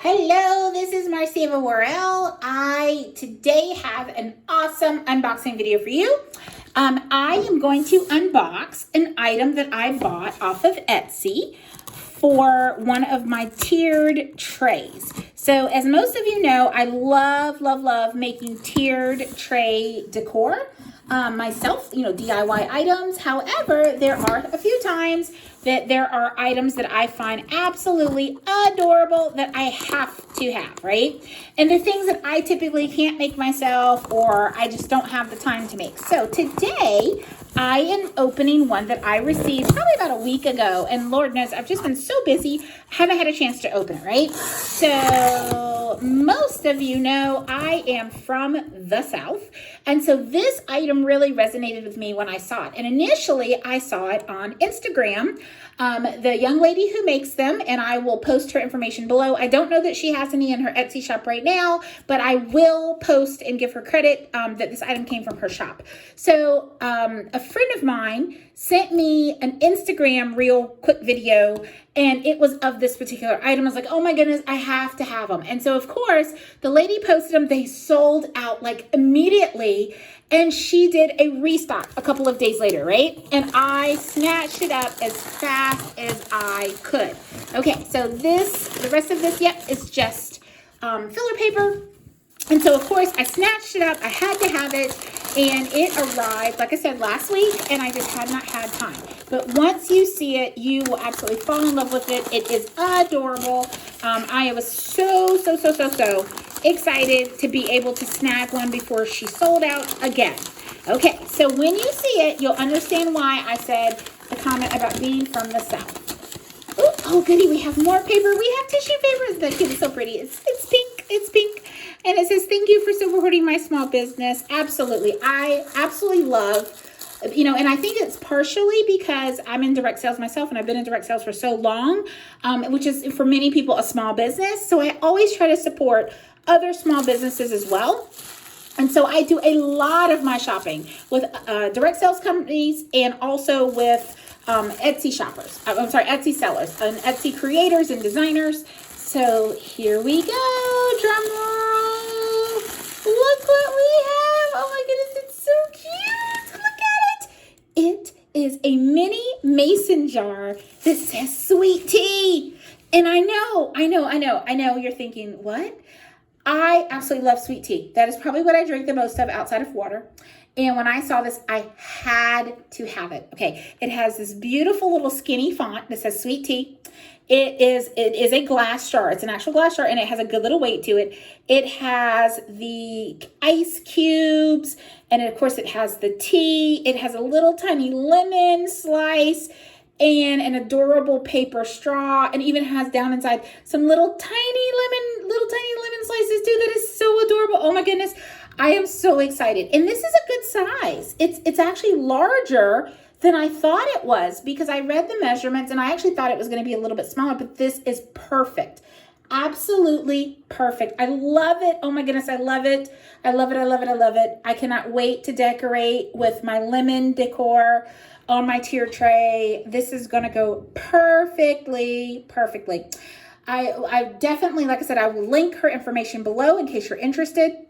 Hello, this is Marcia Worrell. I today have an awesome unboxing video for you. I am going to unbox an item that I bought off of Etsy for one of my tiered trays. So as most of you know, I love making tiered tray decor. Myself, DIY items. However, there are a few times that there are items that I find absolutely adorable that I have to have, right? And they're things that I typically can't make myself or I just don't have the time to make. So today, I am opening one that I received probably about a week ago. And Lord knows, I've just been so busy, haven't had a chance to open it, right? So most of you know I am from the South. And so this item really resonated with me when I saw it. And initially, I saw it on Instagram. The young lady who makes them, and I will post her information below. I don't know that she has any in her Etsy shop right now, but I will post and give her credit that this item came from her shop. So a friend of mine sent me an Instagram real quick video, and it was of this particular item. I was like, oh my goodness, I have to have them. And so of course, the lady posted them. They sold out like immediately. And she did a restock a couple of days later, right? And I snatched it up as fast as I could. Okay, so the rest of this, is just filler paper. And so, of course, I snatched it up. I had to have it. And it arrived, like I said, last week. And I just had not had time. But once you see it, you will absolutely fall in love with it. It is adorable. I was so excited to be able to snag one before she sold out again. Okay, so when you see it, you'll understand why I said the comment about being from the South. Ooh, oh goody, we have more paper. We have tissue paper. Isn't that cute? It's so pretty. It's pink. And it says, thank you for supporting my small business. Absolutely. I absolutely love, and I think it's partially because I'm in direct sales myself, and I've been in direct sales for so long, which is for many people a small business. So I always try to support other small businesses as well. And so I do a lot of my shopping with direct sales companies and also with Etsy shoppers. Etsy sellers and Etsy creators and designers. So here we go, drum roll. Look what we have. Oh my goodness, it's so cute. Look at it. It is a mini mason jar that says sweet tea. And I know you're thinking, what? I absolutely love sweet tea. That is probably what I drink the most of outside of water. And when I saw this, I had to have it. Okay, it has this beautiful little skinny font that says sweet tea. It is a glass jar. It's an actual glass jar, and it has a good little weight to it. It has the ice cubes, and of course it has the tea. It has a little tiny lemon slice and an adorable paper straw, and even has down inside some little tiny lemon slices too. That is so adorable. Oh my goodness, I am so excited. And this is a good size. It's actually larger than I thought it was because I read the measurements and I actually thought it was going to be a little bit smaller, but this is perfect. Absolutely perfect. I love it. Oh my goodness, I love it. I love it. I cannot wait to decorate with my lemon decor on my tier tray. This is going to go perfectly. I definitely, like I said, I will link her information below in case you're interested.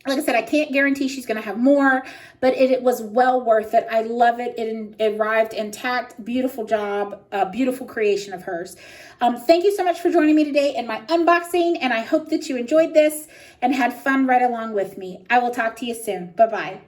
Like I said, I can't guarantee she's going to have more, but it was well worth it. I love it. It arrived intact. Beautiful job. Beautiful creation of hers. Thank you so much for joining me today in my unboxing, and I hope that you enjoyed this and had fun right along with me. I will talk to you soon. Bye-bye.